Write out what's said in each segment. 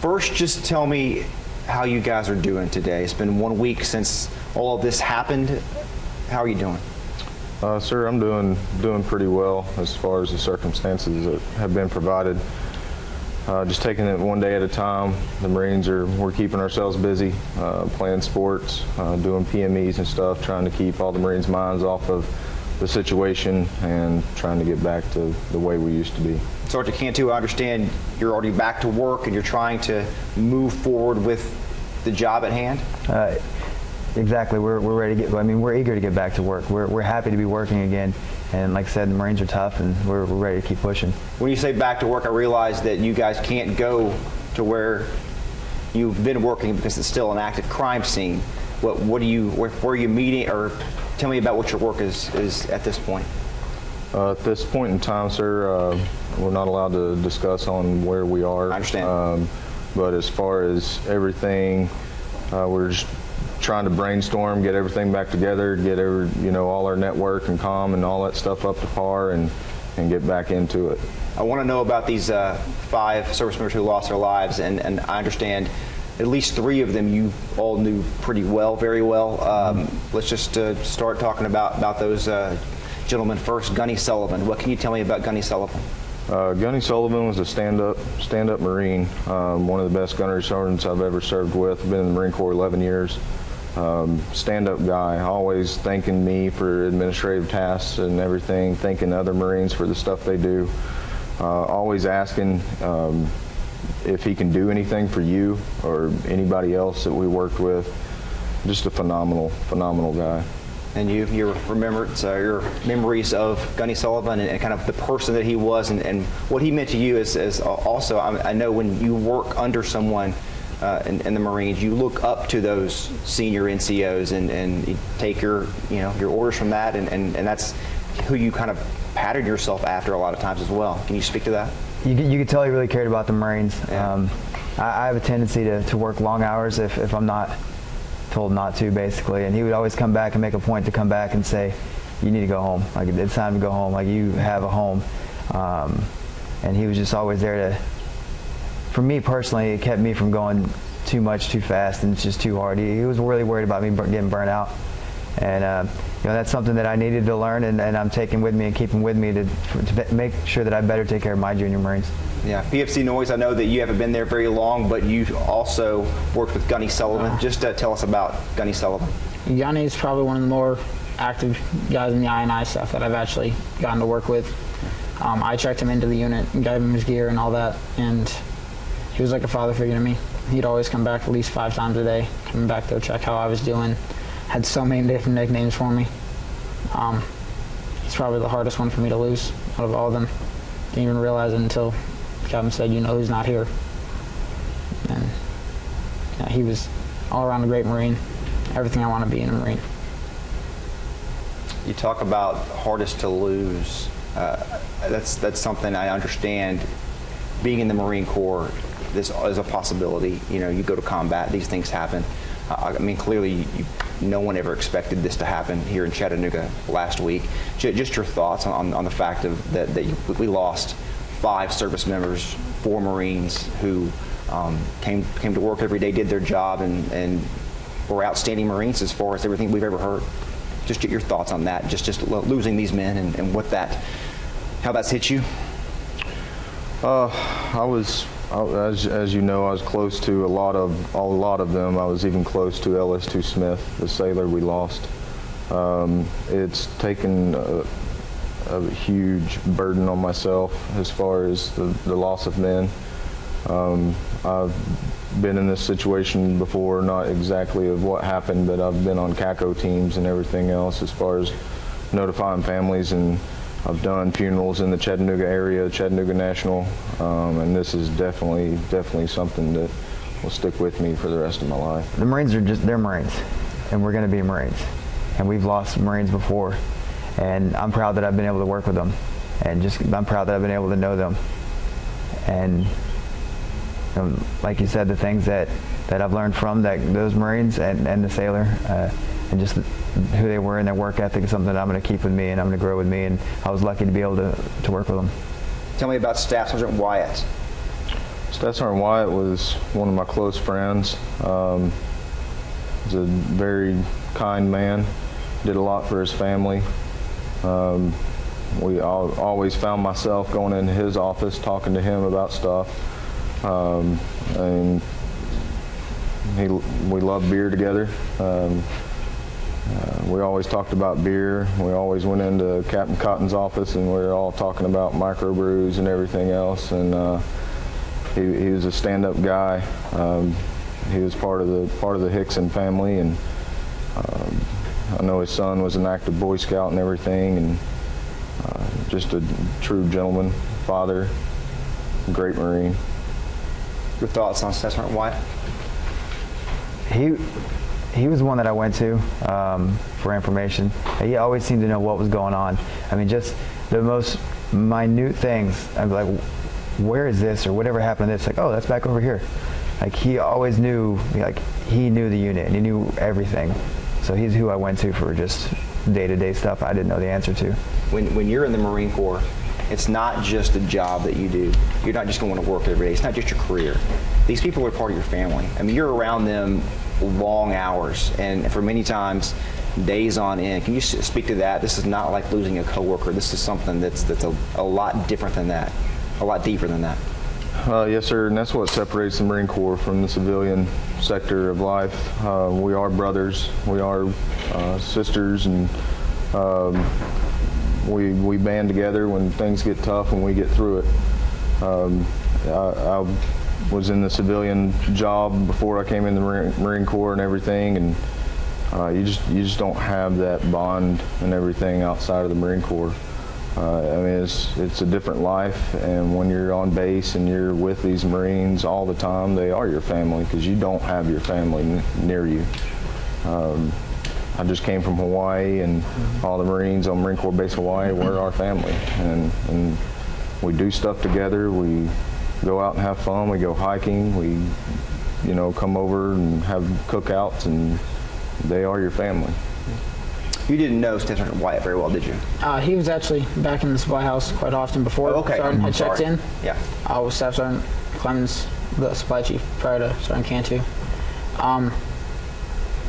First, just tell me how you guys are doing today. It's been 1 week since all of this happened. How are you doing? Sir, I'm doing pretty well as far as the circumstances that have been provided. Just taking it one day at a time. The Marines we're keeping ourselves busy, playing sports, doing PMEs and stuff, trying to keep all the Marines' minds off of the situation and trying to get back to the way we used to be. Sergeant Cantu, I understand you're already back to work and you're trying to move forward with the job at hand? Exactly. We're ready to get, I mean, we're eager to get back to work. We're happy to be working again. And like I said, the Marines are tough and we're ready to keep pushing. When you say back to work, I realize that you guys can't go to where you've been working because it's still an active crime scene. Where are you meeting, or tell me about what your work is at this point? At this point in time, sir, we're not allowed to discuss on where we are. I understand. But as far as everything, we're just trying to brainstorm, get everything back together, get all our network and comm and all that stuff up to par, and get back into it. I want to know about these 5 service members who lost their lives, and I understand at least 3 of them you all knew pretty well, very well. Let's just start talking about those gentlemen first. Gunny Sullivan. What can you tell me about Gunny Sullivan? Gunny Sullivan was a stand-up Marine, one of the best gunnery sergeants I've ever served with. I've been in the Marine Corps 11 years. Stand-up guy, always thanking me for administrative tasks and everything, thanking other Marines for the stuff they do. Always asking if he can do anything for you or anybody else that we worked with. Just a phenomenal guy. And your memories of Gunny Sullivan and kind of the person that he was and what he meant to you is also, I know when you work under someone in the Marines, you look up to those senior NCOs and you take your orders from that, and that's who you kind of pattern yourself after a lot of times as well. Can you speak to that? You could tell he really cared about the Marines. Yeah. I have a tendency to work long hours if I'm not told not to, basically, and he would always come back and make a point to come back and say, you need to go home, like it's time to go home, like you have a home. And he was just always there to, for me personally, it kept me from going too much too fast and it's just too hard. He was really worried about me getting burnt out, and that's something that I needed to learn, and I'm taking with me and keeping with me to make sure that I better take care of my junior Marines. Yeah, PFC Noyes, I know that you haven't been there very long, but you also worked with Gunny Sullivan. Just tell us about Gunny Sullivan. Gunny is probably one of the more active guys in the I&I stuff that I've actually gotten to work with. I checked him into the unit and gave him his gear and all that, and he was like a father figure to me. He'd always come back at least 5 times a day, coming back to check how I was doing. Had so many different nicknames for me. He's probably the hardest one for me to lose out of all of them. Didn't even realize it until Kevin said, who's not here. And yeah, he was all around a great Marine. Everything I want to be in a Marine. You talk about hardest to lose. That's something I understand. Being in the Marine Corps, this is a possibility. You go to combat, these things happen. I mean, clearly, no one ever expected this to happen here in Chattanooga last week. Just your thoughts on the fact that we lost 5 service members, 4 Marines who came to work every day, did their job, and were outstanding Marines as far as everything we've ever heard. Just get your thoughts on that. Just losing these men and how that's hit you. As you know, I was close to a lot of them. I was even close to LS2 Smith, the sailor we lost. It's taken a huge burden on myself as far as the loss of men. I've been in this situation before, not exactly of what happened, but I've been on CACO teams and everything else as far as notifying families, and I've done funerals in the Chattanooga area, Chattanooga National, and this is definitely something that will stick with me for the rest of my life. The Marines they're Marines, and we're going to be Marines. And we've lost Marines before, and I'm proud that I've been able to work with them, and I'm proud that I've been able to know them. And like you said, the things that I've learned from those Marines and the sailor, and just who they were and their work ethic is something that I'm going to keep with me and I'm going to grow with me, and I was lucky to be able to work with them. Tell me about Staff Sergeant Wyatt. Staff Sergeant Wyatt was one of my close friends. He's a very kind man, did a lot for his family. We always found myself going into his office talking to him about stuff. And we loved beer together. We always talked about beer. We always went into Captain Cotton's office and we were all talking about microbrews and everything else. And he was a stand-up guy. He was part of the Hickson family, and I know his son was an active Boy Scout and everything, and just a true gentleman, father, great Marine. Your thoughts on Staff Sergeant Wyatt? He was one that I went to for information. He always seemed to know what was going on. I mean, just the most minute things. I'd be like, where is this, or whatever happened to this? Like, oh, that's back over here. Like, he always knew, like, he knew the unit and he knew everything. So he's who I went to for just day-to-day stuff I didn't know the answer to. When you're in the Marine Corps, it's not just a job that you do. You're not just going to work every day. It's not just your career. These people are part of your family. I mean, you're around them long hours, and for many times, days on end. Can you speak to that? This is not like losing a coworker. This is something that's a lot different than that, a lot deeper than that. Yes, sir, and that's what separates the Marine Corps from the civilian sector of life. We are brothers, we are sisters, and we band together when things get tough and we get through it. I was in the civilian job before I came in the Marine Corps and everything, and you just don't have that bond and everything outside of the Marine Corps. I mean, it's a different life, and when you're on base and you're with these Marines all the time, they are your family, because you don't have your family near you. I just came from Hawaii, and all the Marines on Marine Corps Base Hawaii were our family, and we do stuff together. We go out and have fun. We go hiking. We, come over and have cookouts, and they are your family. You didn't know Staff Sergeant Wyatt very well, did you? He was actually back in the supply house quite often before. Oh, okay. Sergeant had checked in. Yeah. With Staff Sergeant Clemens, the supply chief, prior to Sergeant Cantu.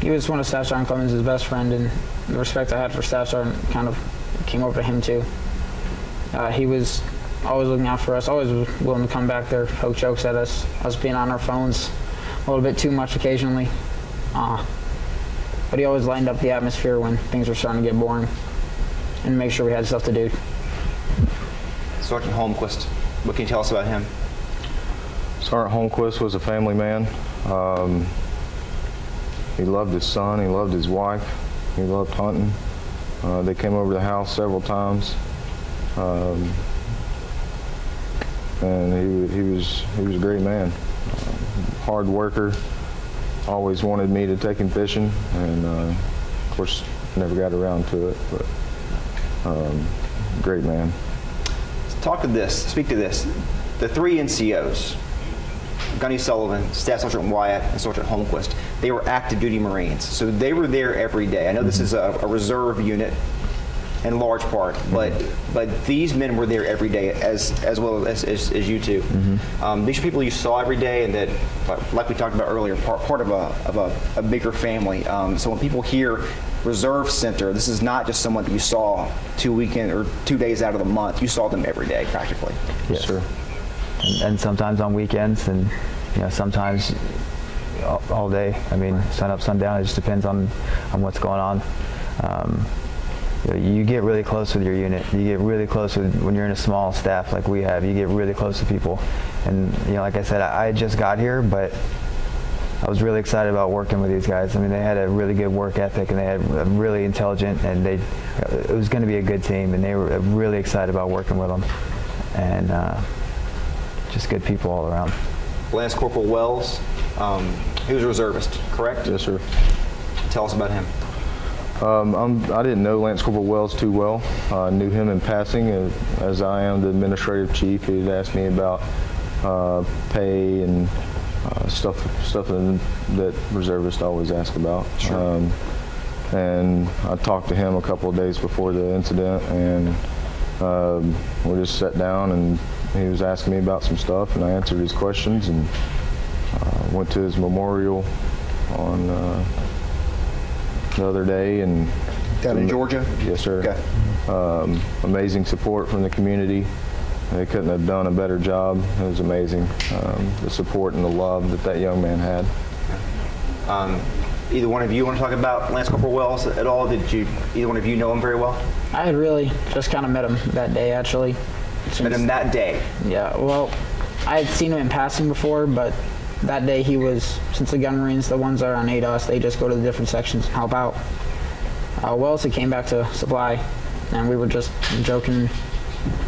He was one of Staff Sergeant Clemens' best friend, and the respect I had for Staff Sergeant kind of came over to him too. He was always looking out for us, always was willing to come back there, poke jokes at us being on our phones a little bit too much occasionally. But he always lightened up the atmosphere when things were starting to get boring and make sure we had stuff to do. Sergeant Holmquist, what can you tell us about him? Sergeant Holmquist was a family man. He loved his son, he loved his wife, he loved hunting. They came over to the house several times. And he was a great man. Hard worker. Always wanted me to take him fishing, and of course never got around to it, but great man. Speak to this. The three NCOs, Gunny Sullivan, Staff Sergeant Wyatt, and Sergeant Holmquist, they were active duty Marines, so they were there every day. I know this is a reserve unit in large part, but these men were there every day as well as you two. These are people you saw every day, and that, like we talked about earlier, part of a bigger family. So when people hear Reserve Center, this is not just someone that you saw 2 days out of the month. You saw them every day practically. Yes, sir. And sometimes on weekends, and sometimes all day. I mean, sun up, sun down. It just depends on what's going on. You get really close with your unit. You get really close when you're in a small staff like we have. You get really close to people. And like I said, I just got here, but I was really excited about working with these guys. I mean, they had a really good work ethic, and they had really intelligent, and it was going to be a good team, and they were really excited about working with them. And just good people all around. Lance Corporal Wells, he was a reservist, correct? Yes, sir. Tell us about him. I didn't know Lance Corporal Wells too well. I knew him in passing, as I am the administrative chief. He had asked me about pay and stuff that reservists always ask about. Sure. And I talked to him a couple of days before the incident, and we just sat down and he was asking me about some stuff, and I answered his questions, and went to his memorial on the other day. And Down in Georgia? Yes, sir. Okay. Amazing support from the community. They couldn't have done a better job. It was amazing, the support and the love that young man had. Either one of you want to talk about Lance Corporal Wells at all? Did either one of you know him very well? I had really just kind of met him that day, actually. Met him that day? Yeah, well, I had seen him in passing before, but that day he was, since the gun marines, the ones that are on ADOS, they just go to the different sections and help out. Wells, he came back to supply, and we were just joking,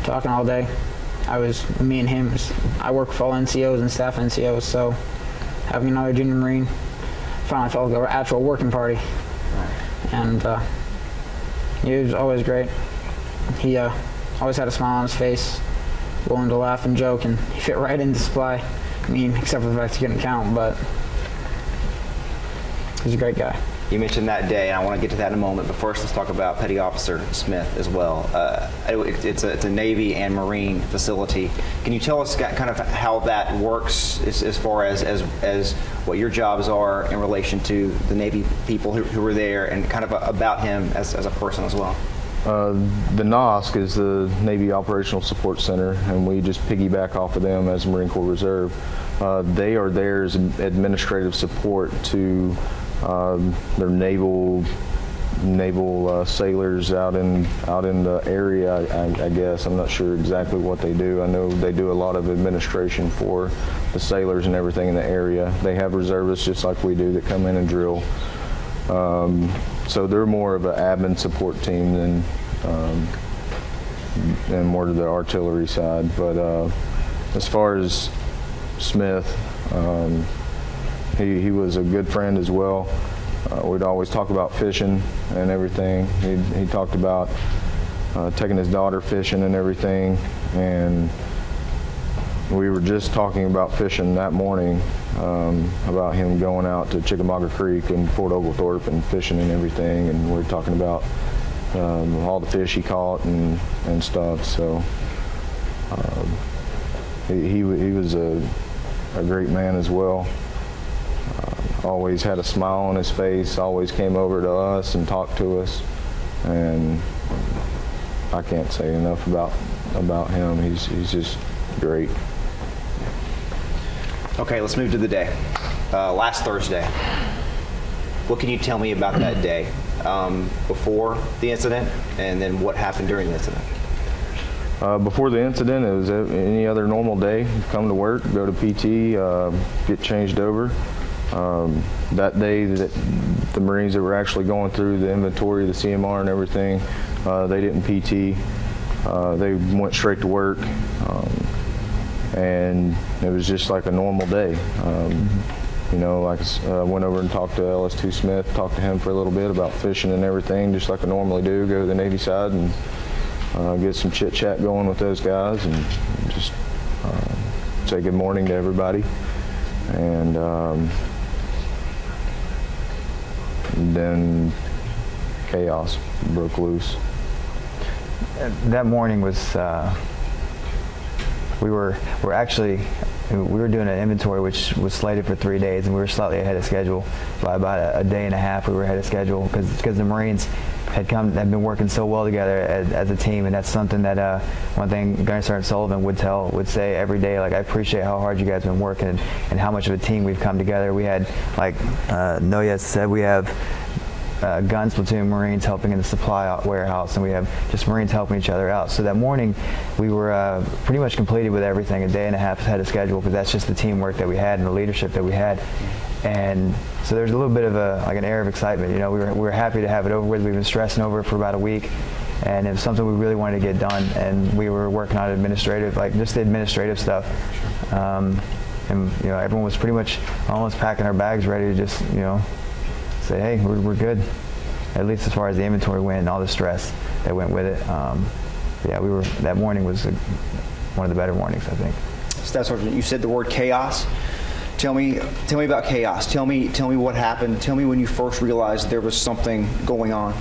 talking all day. Me and him, I work with all NCOs and staff NCOs, so having another junior Marine finally felt like an actual working party. And he was always great. He always had a smile on his face, willing to laugh and joke, and he fit right into supply. I mean, except for the fact he couldn't count, but he's a great guy. You mentioned that day, and I want to get to that in a moment, but first let's talk about Petty Officer Smith as well. It's a Navy and Marine facility. Can you tell us kind of how that works as far as what your jobs are in relation to the Navy people who were there, and kind of about him as a person as well? The NOSC is the Navy Operational Support Center, and we just piggyback off of them as Marine Corps Reserve. They are there as administrative support to their naval sailors out in the area. I guess I'm not sure exactly what they do. I know they do a lot of administration for the sailors and everything in the area. They have reservists just like we do that come in and drill. So they're more of an admin support team than more to the artillery side. But as far as Smith, he was a good friend as well. We'd always talk about fishing and everything. He talked about taking his daughter fishing and everything. And we were just talking about fishing that morning, about him going out to Chickamauga Creek and Fort Oglethorpe and fishing and everything. And we were talking about all the fish he caught and stuff. So he was a great man as well. Always had a smile on his face, always came over to us and talked to us, and I can't say enough about him. He's just great. Okay, let's move to the day. Last Thursday. What can you tell me about that day before the incident, and then what happened during the incident? Before the incident, it was any other normal day. Come to work, go to PT, get changed over. That day, the Marines that were actually going through the inventory, the CMR and everything, they didn't PT. They went straight to work, and it was just like a normal day. You know, like I went over and talked to LS2 Smith, talked to him for a little bit about fishing and everything, just like I normally do. Go to the Navy side and get some chit chat going with those guys, and just say good morning to everybody. And then chaos broke loose. That morning was we were doing an inventory which was slated for 3 days, and we were slightly ahead of schedule by about a day and a half. We were ahead of schedule because the Marines had been working so well together as a team, and that's something that one thing Gunner Sergeant Sullivan would say every day. Like, I appreciate how hard you guys have been working and how much of a team we've come together. We had, like Noyes said, we have guns platoon Marines helping in the supply warehouse, and we have just Marines helping each other out. So that morning we were pretty much completed with everything, a day and a half ahead of schedule, because that's just the teamwork that we had and the leadership that we had. And so there's a little bit of an air of excitement. You know, we were happy to have it over with. We've been stressing over it for about a week, and it was something we really wanted to get done. And we were working on just the administrative stuff. And you know, everyone was pretty much almost packing our bags, ready to just, you know, say, hey, we're good. At least as far as the inventory went and all the stress that went with it. Yeah, that morning was one of the better mornings, I think. Staff Sergeant, you said the word chaos. Tell me about chaos. Tell me what happened. Tell me when you first realized there was something going on.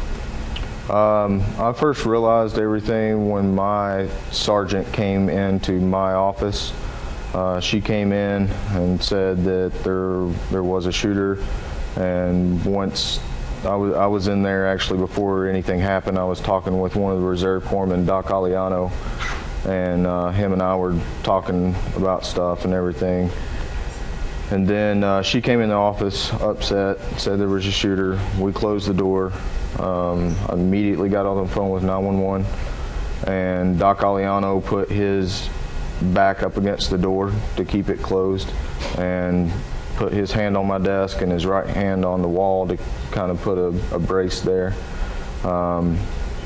I first realized everything when my sergeant came into my office. She came in and said that there was a shooter, and once I was in there actually before anything happened, I was talking with one of the reserve corpsmen, Doc Aliano, and him and I were talking about stuff and everything. And then she came in the office upset, said there was a shooter. We closed the door. I immediately got on the phone with 911, and Doc Aliano put his back up against the door to keep it closed and put his hand on my desk and his right hand on the wall to kind of put a brace there.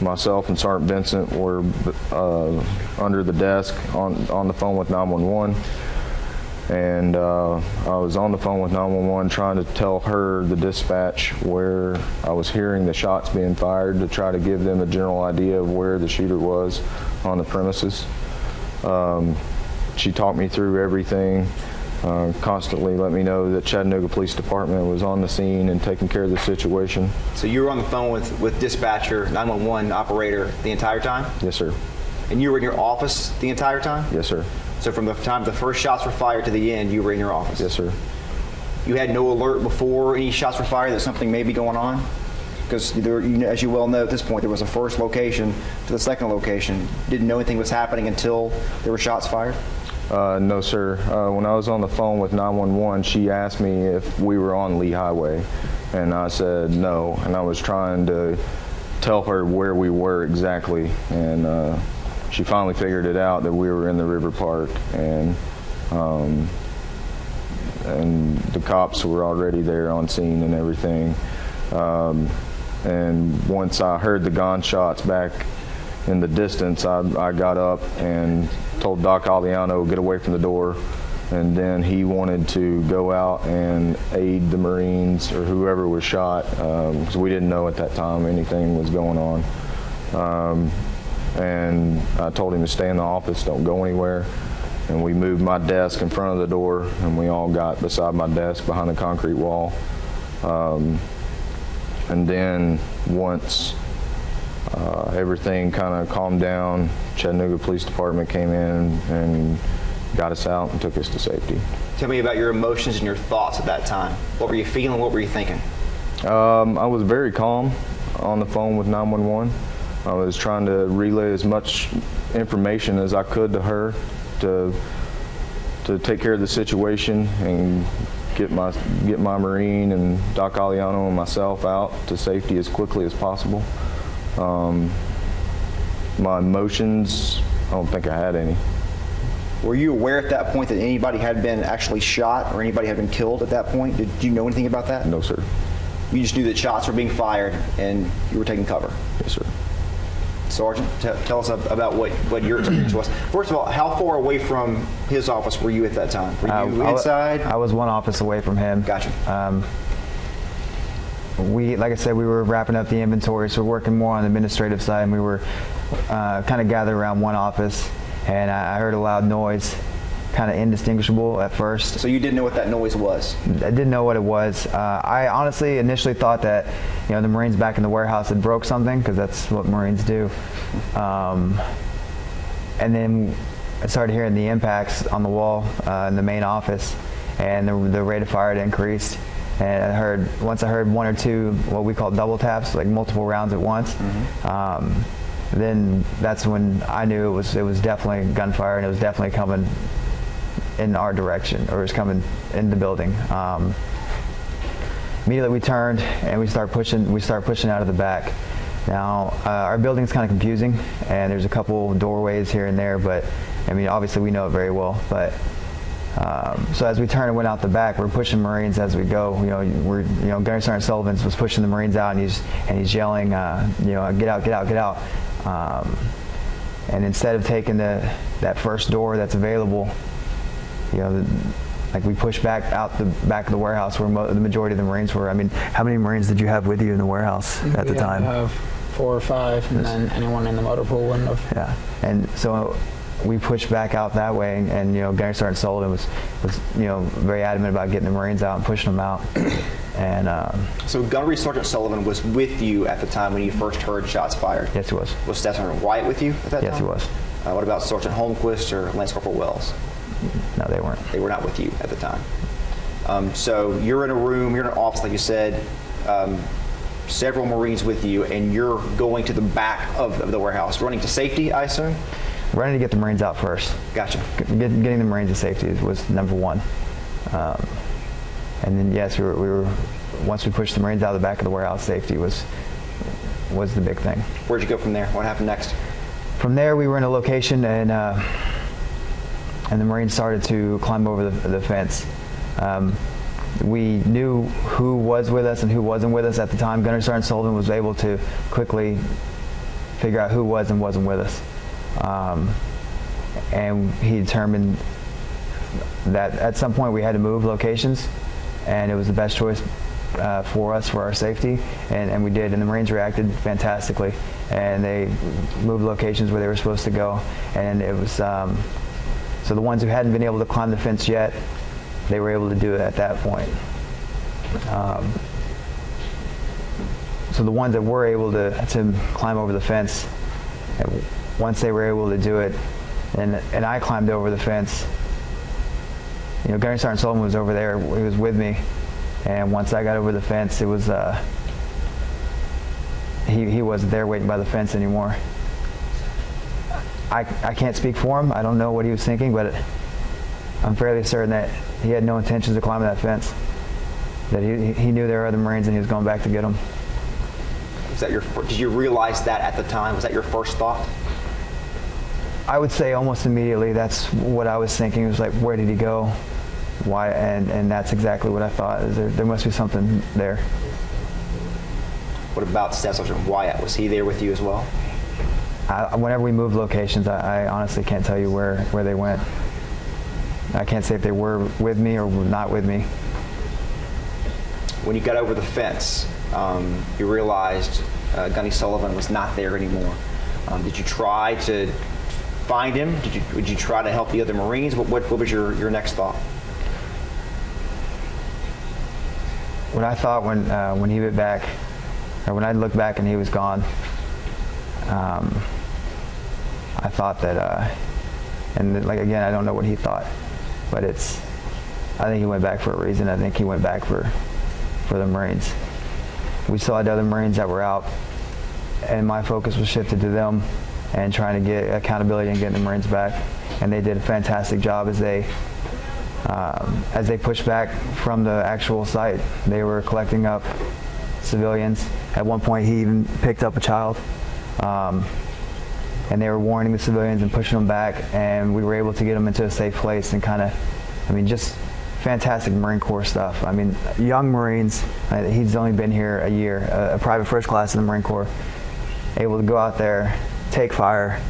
Myself and Sergeant Vincent were under the desk on the phone with 911. And I was on the phone with 911 trying to tell her, the dispatch, where I was hearing the shots being fired to try to give them a general idea of where the shooter was on the premises. She talked me through everything, constantly let me know that Chattanooga Police Department was on the scene and taking care of the situation. So you were on the phone with dispatcher, 911 operator the entire time? Yes, sir. And you were in your office the entire time? Yes, sir. So from the time the first shots were fired to the end, you were in your office? Yes, sir. You had no alert before any shots were fired that something may be going on? Because as you well know at this point, there was a first location to the second location. Didn't know anything was happening until there were shots fired? No, sir. When I was on the phone with 911, she asked me if we were on Lee Highway, and I said no, and I was trying to tell her where we were exactly, and she finally figured it out that we were in the River Park, and the cops were already there on scene and everything. And once I heard the gunshots back in the distance, I got up and told Doc Aliano, get away from the door, and then he wanted to go out and aid the Marines or whoever was shot, because we didn't know at that time anything was going on. And I told him to stay in the office, don't go anywhere. And we moved my desk in front of the door, and we all got beside my desk behind the concrete wall. And then once everything kind of calmed down, Chattanooga Police Department came in and got us out and took us to safety. Tell me about your emotions and your thoughts at that time. What were you feeling? What were you thinking? I was very calm on the phone with 911. I was trying to relay as much information as I could to her to take care of the situation and get my Marine and Doc Aliano and myself out to safety as quickly as possible. My emotions, I don't think I had any. Were you aware at that point that anybody had been actually shot or anybody had been killed at that point? Did you know anything about that? No, sir. You just knew that shots were being fired and you were taking cover? Yes, sir. Sergeant, tell us about what your experience was. First of all, how far away from his office were you at that time? Were you inside? I was one office away from him. Gotcha. Like I said, we were wrapping up the inventory, so we're working more on the administrative side, and we were kind of gathered around one office, and I heard a loud noise, kind of indistinguishable at first. So you didn't know what that noise was? I didn't know what it was. I honestly initially thought that the Marines back in the warehouse had broke something, because that's what Marines do. And then I started hearing the impacts on the wall in the main office, and the rate of fire had increased. And once I heard one or two what we call double taps, like multiple rounds at once. Mm-hmm. Then that's when I knew it was definitely gunfire, and it was definitely coming in our direction, or it was coming in the building. Immediately we turned and we start pushing out of the back. Now our building's kind of confusing, and there's a couple doorways here and there, but I mean obviously we know it very well. But so as we turned and went out the back, we're pushing Marines as we go. Gunnery Sergeant Sullivan was pushing the Marines out, and he's yelling, get out, get out, get out. And instead of taking that first door that's available, like we pushed back out the back of the warehouse where the majority of the Marines were. I mean, how many Marines did you have with you in the warehouse at the time? We have 4 or 5, and then anyone in the motor pool wouldn't have. Yeah, and so we pushed back out that way, and Gunnery Sergeant Sullivan was very adamant about getting the Marines out and pushing them out. And So Gunnery Sergeant Sullivan was with you at the time when you first heard shots fired? yes, he was. Was Staff Sergeant Wyatt with you at that time? Yes, he was. What about Sergeant Holmquist or Lance Corporal Wells? No, they weren't. They were not with you at the time. So you're in a room, you're in an office, like you said, several Marines with you, and you're going to the back of the warehouse, running to safety, I assume? Running to get the Marines out first. Gotcha. Getting the Marines to safety was number one. And then, yes, we were once we pushed the Marines out of the back of the warehouse, safety was the big thing. Where'd you go from there? What happened next? From there, we were in a location, and the Marines started to climb over the fence. We knew who was with us and who wasn't with us at the time. Gunnery Sergeant Sullivan was able to quickly figure out who was and wasn't with us. And he determined that at some point we had to move locations, and it was the best choice for us, for our safety, and we did. And the Marines reacted fantastically, and they moved locations where they were supposed to go. And it was so the ones who hadn't been able to climb the fence yet, they were able to do it at that point. So the ones that were able to climb over the fence, once they were able to do it, and I climbed over the fence, you know, Gunnery Sergeant Sullivan was over there, he was with me, and once I got over the fence, it was, he wasn't there waiting by the fence anymore. I can't speak for him, I don't know what he was thinking, but I'm fairly certain that he had no intentions of climbing that fence, that he knew there were other Marines and he was going back to get them. Did you realize that at the time? Was that your first thought? I would say almost immediately that's what I was thinking. It was like, where did he go? Why? And that's exactly what I thought. Is there must be something there. What about Staff Sergeant Wyatt? Was he there with you as well? Whenever we moved locations, I honestly can't tell you where they went. I can't say if they were with me or were not with me. When you got over the fence, you realized Gunny Sullivan was not there anymore. Did you try to find him? Would you try to help the other Marines? What was your next thought? What I thought when he went back, or when I looked back and he was gone, I thought that, and like again, I don't know what he thought, but I think he went back for a reason. I think he went back for the Marines. We still had other Marines that were out, and my focus was shifted to them and trying to get accountability and getting the Marines back. And they did a fantastic job as they pushed back from the actual site. They were collecting up civilians. At one point, he even picked up a child. And they were warning the civilians and pushing them back, and we were able to get them into a safe place and kind of, just fantastic Marine Corps stuff. Young Marines, he's only been here a year, a private first class in the Marine Corps, able to go out there, take fire,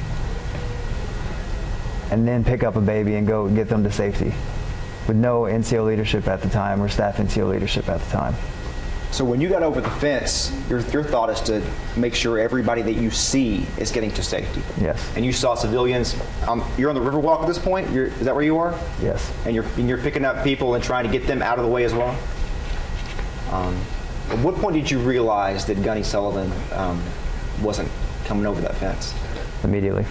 and then pick up a baby and go get them to safety with no NCO leadership at the time or staff NCO leadership at the time. So when you got over the fence, your thought is to make sure everybody that you see is getting to safety. Yes. And you saw civilians. You're on the Riverwalk at this point. Is that where you are? Yes. And you're picking up people and trying to get them out of the way as well. At what point did you realize that Gunny Sullivan wasn't coming over that fence? Immediately.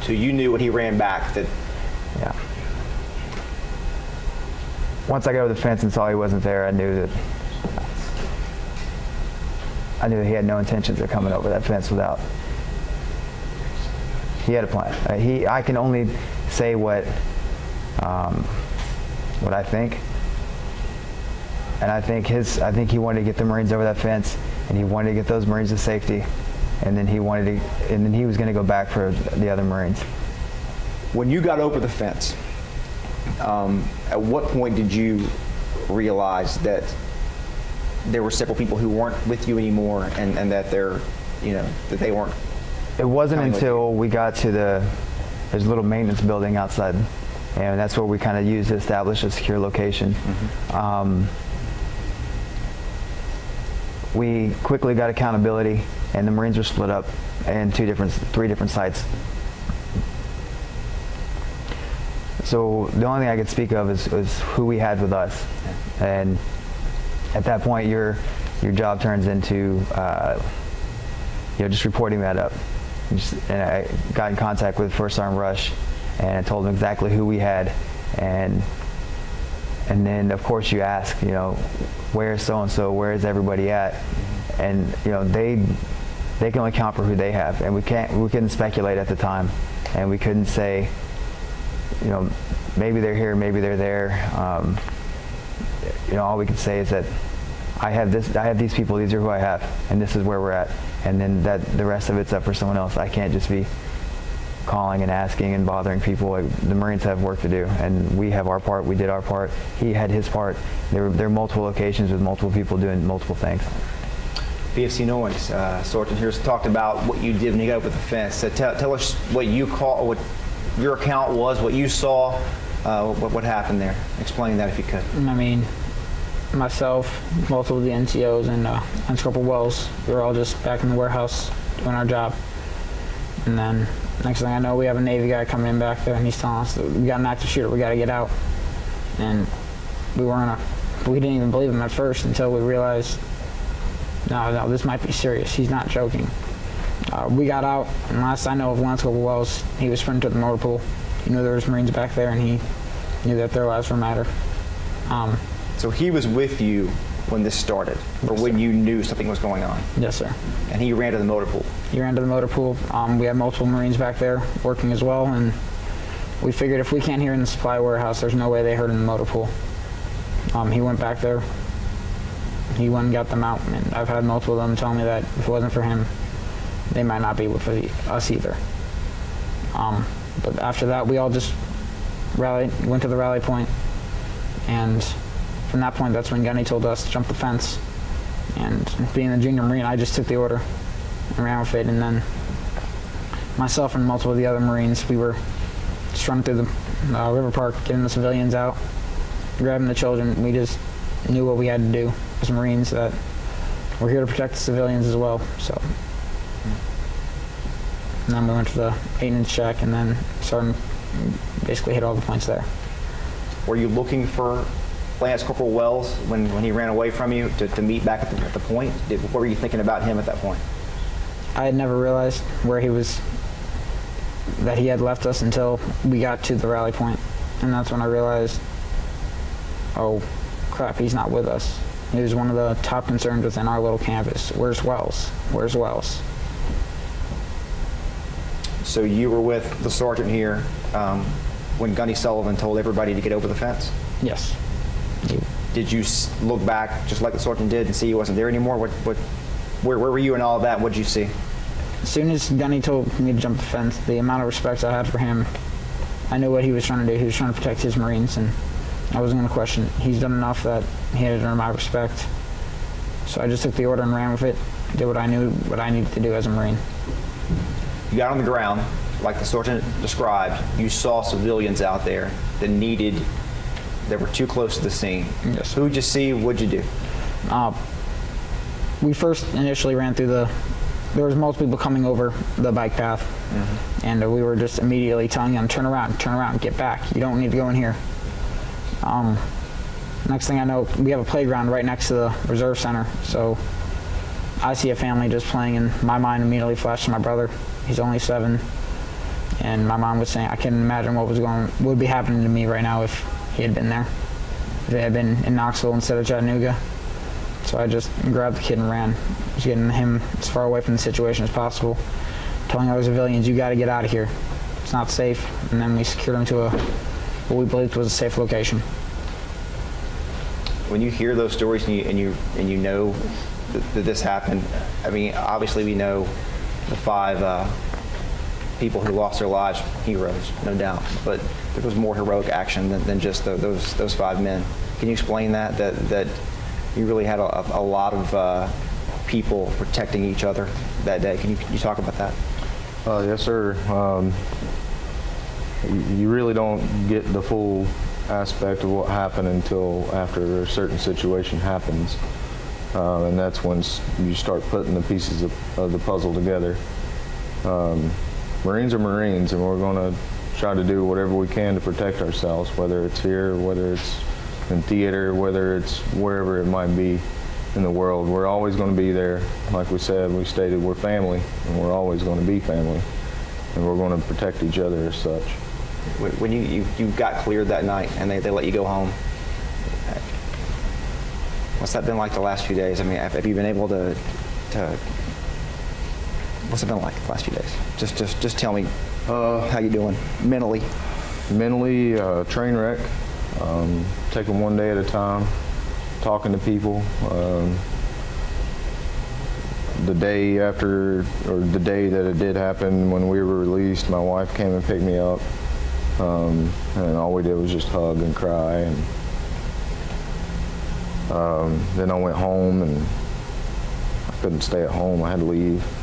So you knew when he ran back that. Yeah. Once I got over the fence and saw he wasn't there, I knew he had no intentions of coming over that fence without. He had a plan. I can only say what I think, and I think he wanted to get the Marines over that fence, and he wanted to get those Marines to safety, and then he was going to go back for the other Marines. When you got over the fence, at what point did you realize that there were several people who weren't with you anymore, and that that they weren't? It wasn't until we got to there's a little maintenance building outside, and that's where we kind of used to establish a secure location. Mm-hmm. We quickly got accountability, and the Marines were split up in three different sites. So the only thing I could speak of is who we had with us, and at that point, your job turns into just reporting that up. And I got in contact with First Armed Rush, and I told them exactly who we had, and then of course you ask, where is so and so, where is everybody at, and they can only count for who they have, and we couldn't speculate at the time, and we couldn't say, maybe they're here, maybe they're there. All we could say is that I have these people, these are who I have, and this is where we're at, and then the rest of it's up for someone else. I can't just be calling and asking and bothering people. The Marines have work to do, and we have our part. We did our part. He had his part. There are multiple locations with multiple people doing multiple things. PFC Noyes, Sergeant here's talked about what you did when you got over the fence. So tell us what your account was, what you saw, what happened there. Explain that if you could. I mean, myself, multiple of the NCOs, and Corporal Wells, we were all just back in the warehouse doing our job. And then next thing I know, we have a Navy guy coming in back there, and he's telling us that we got an active shooter, we got to get out. And we didn't even believe him at first until we realized, no, this might be serious. He's not joking. We got out, and last I know of Lance Corporal Wells, he was sprinting to the motor pool. He knew there was Marines back there, and he knew that their lives were matter. So he was with you when this started, or when you knew something was going on? Yes, sir. And he ran to the motor pool? He ran to the motor pool. We had multiple Marines back there working as well, and we figured if we can't hear in the supply warehouse, there's no way they heard in the motor pool. He went back there. He went and got them out, and I've had multiple of them tell me that if it wasn't for him, they might not be with us either. But after that, we all just went to the rally point, and from that point, that's when Gunny told us to jump the fence. And being a junior Marine, I just took the order and ran with it. And then myself and multiple of the other Marines, we were just running through the river park, getting the civilians out, grabbing the children. We just knew what we had to do as Marines, that we're here to protect the civilians as well. So, and then we went to the 8-inch shack and then started basically hit all the points there. Were you looking for Lance Corporal Wells when he ran away from you to meet back at the point? What were you thinking about him at that point? I had never realized where he was, that he had left us until we got to the rally point. And that's when I realized, oh crap, he's not with us. He was one of the top concerns within our little campus. Where's Wells? Where's Wells? So you were with the sergeant here when Gunny Sullivan told everybody to get over the fence? Yes. Did you look back just like the sergeant did and see he wasn't there anymore? Where were you in all of that? What did you see? As soon as Gunny told me to jump the fence, the amount of respect I had for him, I knew what he was trying to do. He was trying to protect his Marines, and I wasn't going to question it. He's done enough that he had to earn my respect. So I just took the order and ran with it, did what I knew, what I needed to do as a Marine. You got on the ground, like the sergeant described. You saw civilians out there that were too close to the scene. Yes. Who'd you see? What'd you do? We first initially ran through there was multiple people coming over the bike path, and we were just immediately telling them, turn around, get back. You don't need to go in here. Next thing I know, we have a playground right next to the reserve center, so I see a family just playing, and my mind immediately flashed to my brother. He's only 7, and my mom was saying, I can't imagine what would be happening to me right now if he had been there. If it had been in Knoxville instead of Chattanooga. So I just grabbed the kid and ran, just getting him as far away from the situation as possible, telling other civilians, you got to get out of here. It's not safe. And then we secured him to what we believed was a safe location. When you hear those stories and you know that this happened, I mean, obviously we know the 5 people who lost their lives, heroes, no doubt. But there was more heroic action than just those 5 men. Can you explain that you really had a lot of people protecting each other that day? Can you talk about that? Yes, sir. You really don't get the full aspect of what happened until after a certain situation happens. And that's when you start putting the pieces of the puzzle together. Marines are Marines, and we're going to try to do whatever we can to protect ourselves, whether it's here, whether it's in theater, whether it's wherever it might be in the world. We're always going to be there. Like we said, we stated we're family, and we're always going to be family, and we're going to protect each other as such. When you got cleared that night and they let you go home, what's that been like the last few days? I mean, have you been able to what's it been like the last few days? Just tell me how you doing mentally. Mentally, train wreck. Taking one day at a time, talking to people. The day after, or the day that it did happen, when we were released, my wife came and picked me up, and all we did was just hug and cry. And then I went home, and I couldn't stay at home. I had to leave.